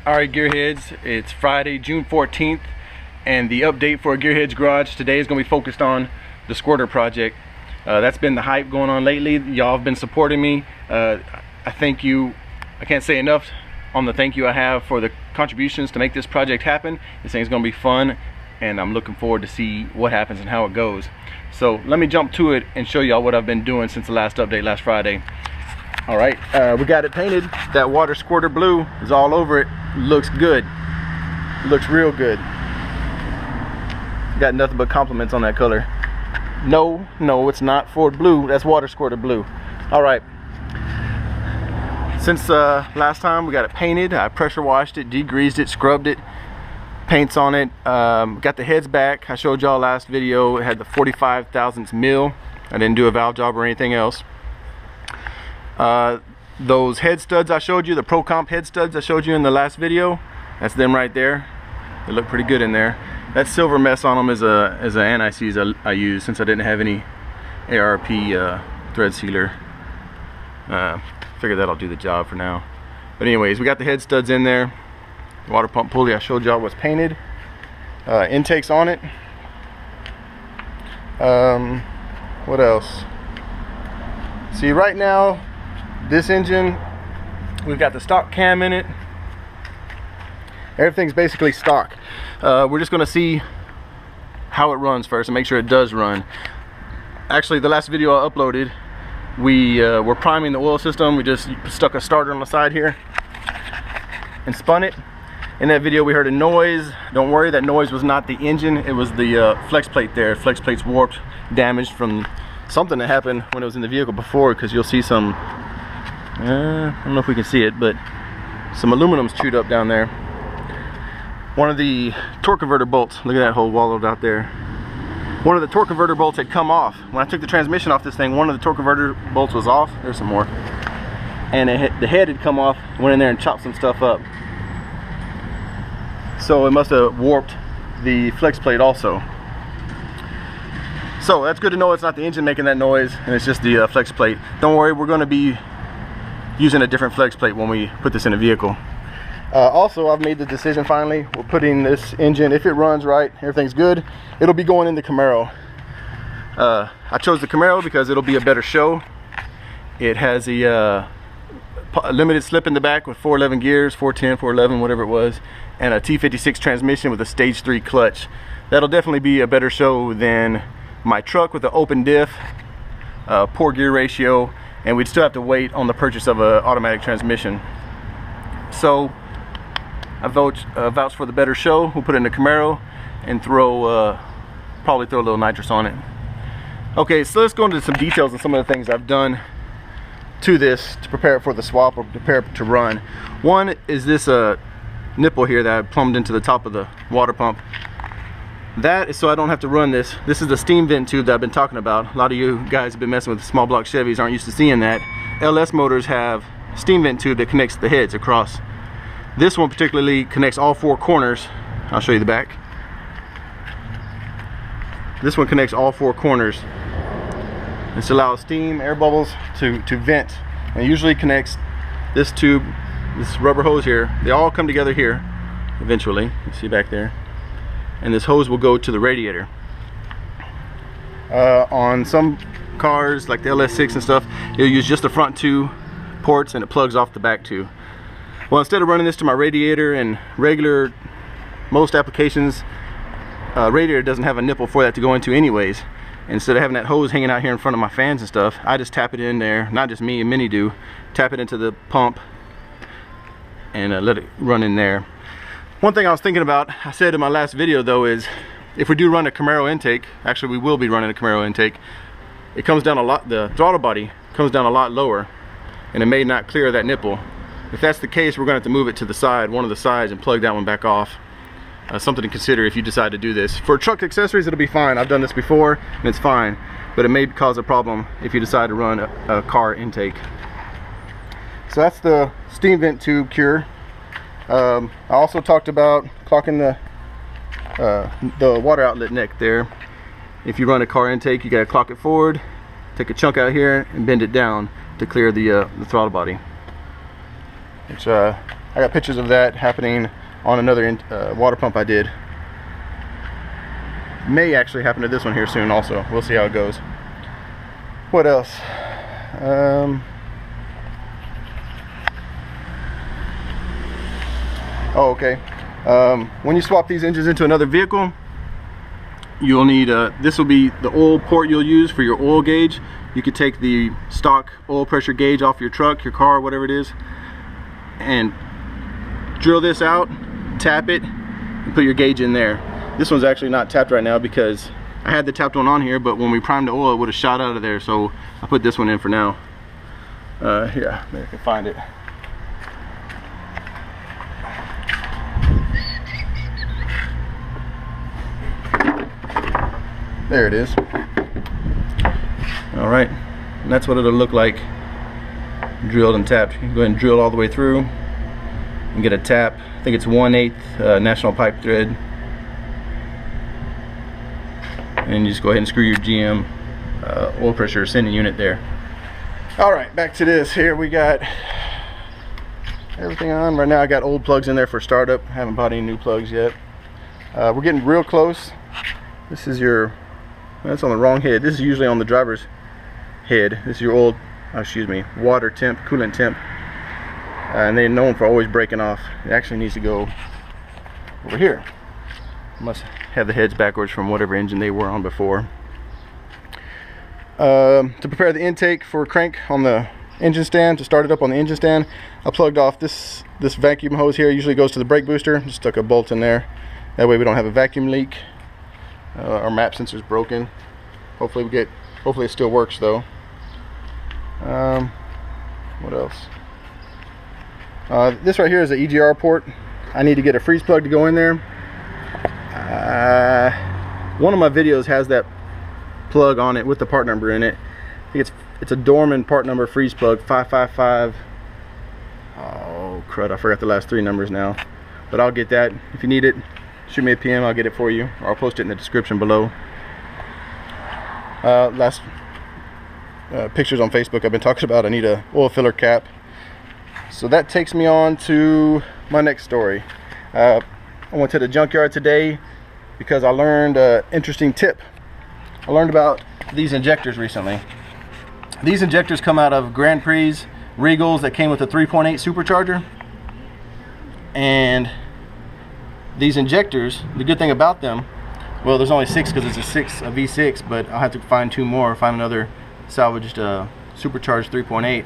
Alright Gearheads, it's Friday, June 14th, and the update for Gearheads Garage today is going to be focused on the Squirter Project. That's been the hype going on lately. Y'all have been supporting me. I thank you. I can't say enough on the thank you I have for the contributions to make this project happen. This thing's going to be fun, and I'm looking forward to see what happens and how it goes. So let me jump to it and show y'all what I've been doing since the last update last Friday. Alright, we got it painted. That water squirter blue is all over it. Looks good. Looks real good. Got nothing but compliments on that color. No, it's not Ford blue. That's water squirter blue. Alright. Since last time we got it painted, I pressure washed it, degreased it, scrubbed it, paints on it. Got the heads back. I showed y'all last video. It had the 45 thousandths mil. I didn't do a valve job or anything else. Those head studs I showed you, the Pro Comp head studs I showed you in the last video, that's them right there. They look pretty good in there. That silver mess on them is an anti-seize I use since I didn't have any ARP thread sealer. Figured that'll do the job for now. But anyways, we got the head studs in there. The water pump pulley I showed y'all was painted. Intakes on it. What else? See, right now this engine, we've got the stock cam in it. Everything's basically stock. We're just going to see how it runs first and make sure it does run. Actually, the last video I uploaded, we were priming the oil system. We just stuck a starter on the side here and spun it. In that video we heard a noise. Don't worry, that noise was not the engine, it was the flex plate there. Flex plate's warped, damaged from something that happened when it was in the vehicle before, because you'll see some, I don't know if we can see it, but some aluminum's chewed up down there. One of the torque converter bolts, look at that hole wallowed out there. One of the torque converter bolts had come off. When I took the transmission off this thing, one of the torque converter bolts was off. There's some more. And the head had come off, went in there and chopped some stuff up. So it must have warped the flex plate also. So that's good to know it's not the engine making that noise, and it's just the flex plate. Don't worry, we're going to be using a different flex plate when we put this in a vehicle. Also, I've made the decision finally. We're putting this engine, if it runs right, everything's good, it'll be going in the Camaro. I chose the Camaro because it'll be a better show. It has a limited slip in the back with 411 gears, 410, 411, whatever it was, and a T56 transmission with a stage 3 clutch. That'll definitely be a better show than my truck with an open diff, poor gear ratio, and we'd still have to wait on the purchase of an automatic transmission. So I vouch for the better show. We'll put it in the Camaro and probably throw a little nitrous on it. Okay, so let's go into some details on some of the things I've done to this to prepare it for the swap or prepare it to run. One is this nipple here that I plumbed into the top of the water pump. That is so I don't have to run this. This is the steam vent tube that I've been talking about. A lot of you guys have been messing with small block Chevys, aren't used to seeing that. LS motors have steam vent tube that connects the heads across. This one particularly connects all 4 corners. I'll show you the back. This one connects all 4 corners. This allows steam, air bubbles to vent. And it usually connects this tube, this rubber hose here. They all come together here eventually. You see back there. And this hose will go to the radiator. On some cars like the LS6 and stuff, you'll use just the front 2 ports and it plugs off the back 2. Well, instead of running this to my radiator and regular, most applications, radiator doesn't have a nipple for that to go into anyways. Instead of having that hose hanging out here in front of my fans and stuff, I just tap it in there. Not just me, many do. Tap it into the pump and let it run in there. One thing I was thinking about, I said in my last video though, is if we do run a Camaro intake, actually we will be running a Camaro intake, it comes down a lot, the throttle body comes down a lot lower, and it may not clear that nipple. If that's the case, we're going to have to move it to the side, one of the sides, and plug that one back off. Something to consider if you decide to do this. For truck accessories, it'll be fine. I've done this before, and it's fine. But it may cause a problem if you decide to run a car intake. So that's the steam vent tube cure. I also talked about clocking the water outlet neck there. If you run a car intake, you gotta clock it forward, take a chunk out here, and bend it down to clear the throttle body. Which I got pictures of that happening on another water pump I did. May actually happen to this one here soon also. We'll see how it goes. What else? Oh, okay. When you swap these engines into another vehicle, you'll need this will be the oil port you'll use for your oil gauge. You could take the stock oil pressure gauge off your truck, your car, whatever it is, and drill this out, tap it, and put your gauge in there. This one's actually not tapped right now because I had the tapped one on here, but when we primed the oil, it would have shot out of there, so I put this one in for now. Here, maybe I can find it. There it is. All right, and that's what it'll look like drilled and tapped. You can go ahead and drill all the way through and get a tap. I think it's 1/8 national pipe thread, and you just go ahead and screw your GM oil pressure sending unit there. All right, back to this. Here we got everything on. Right now I got old plugs in there for startup. I haven't bought any new plugs yet. We're getting real close. This is your, that's on the wrong head. This is usually on the driver's head. This is your old, excuse me, water temp, coolant temp. And they're known for always breaking off. It actually needs to go over here. Must have the heads backwards from whatever engine they were on before. To prepare the intake for crank on the engine stand, to start it up on the engine stand, I plugged off this vacuum hose here. Usually goes to the brake booster. Just stuck a bolt in there. That way we don't have a vacuum leak. Our map sensor's broken. Hopefully it still works though. What else? This right here is an EGR port. I need to get a freeze plug to go in there. One of my videos has that plug on it with the part number in it. I think it's a Dorman part number freeze plug 555. Oh crud, I forgot the last 3 numbers now. But I'll get that. If you need it, shoot me a PM, I'll get it for you, or I'll post it in the description below. Last pictures on Facebook I've been talking about, I need a oil filler cap. So that takes me on to my next story. I went to the junkyard today because I learned an interesting tip. I learned about these injectors recently. These injectors come out of Grand Prix Regals that came with a 3.8 supercharger. And these injectors, the good thing about them, well, there's only 6 because it's a V6, but I'll have to find 2 more, find another salvaged supercharged 3.8.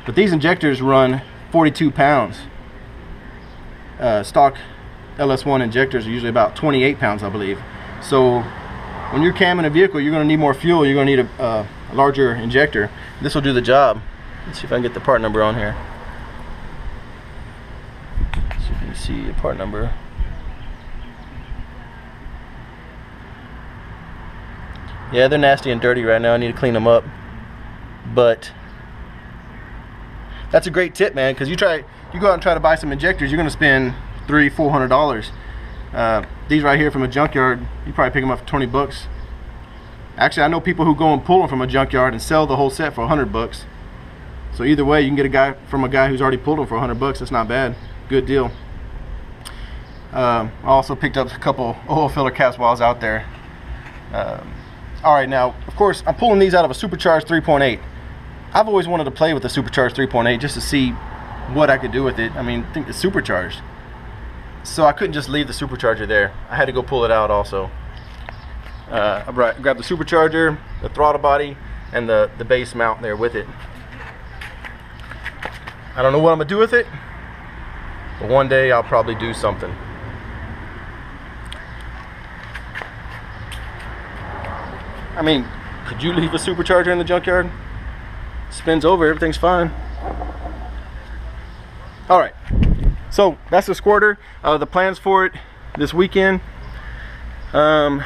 But these injectors run 42 pounds. Stock LS1 injectors are usually about 28 pounds, I believe. So when you're camming a vehicle, you're going to need more fuel. You're going to need a larger injector. This will do the job. Let's see if I can get the part number on here. So you can see a part number. Yeah, they're nasty and dirty right now. I need to clean them up. But that's a great tip, man, because you go out and try to buy some injectors, you're going to spend $300–400. These right here from a junkyard, you probably pick them up for 20 bucks. Actually, I know people who go and pull them from a junkyard and sell the whole set for 100 bucks. So either way, you can get a guy who's already pulled them for 100 bucks. That's not bad. Good deal. I also picked up a couple oil filler caps while I was out there. Alright, now, of course, I'm pulling these out of a supercharged 3.8. I've always wanted to play with the supercharged 3.8 just to see what I could do with it. I mean, I think it's supercharged. So I couldn't just leave the supercharger there. I had to go pull it out also. I grabbed the supercharger, the throttle body, and the base mount there with it. I don't know what I'm going to do with it, but one day I'll probably do something. I mean, could you leave a supercharger in the junkyard? Spins over, everything's fine. Alright, so that's the Squirter. The plans for it this weekend. Tomorrow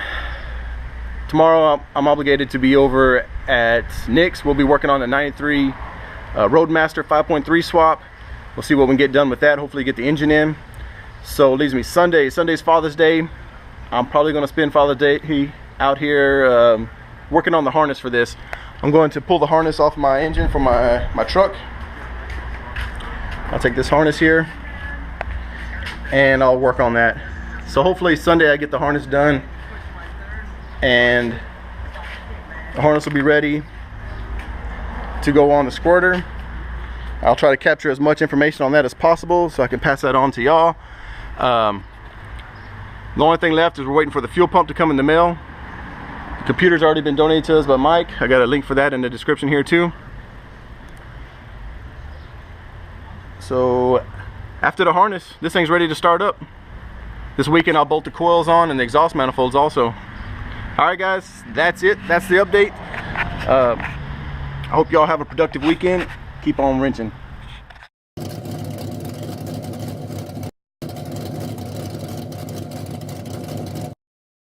I'm obligated to be over at Nick's. We'll be working on the 93 Roadmaster 5.3 swap. We'll see what we can get done with that. Hopefully get the engine in. So it leaves me Sunday. Sunday's Father's Day. I'm probably going to spend Father's Day out here working on the harness for this. I'm going to pull the harness off my engine from my truck. I'll take this harness here, and I'll work on that. So hopefully Sunday I get the harness done, and the harness will be ready to go on the squirter. I'll try to capture as much information on that as possible so I can pass that on to y'all. The only thing left is we're waiting for the fuel pump to come in the mail. The computer's already been donated to us by Mike. I got a link for that in the description here too. So after the harness, this thing's ready to start up. This weekend I'll bolt the coils on and the exhaust manifolds also. Alright guys, that's it. That's the update. I hope y'all have a productive weekend. Keep on wrenching.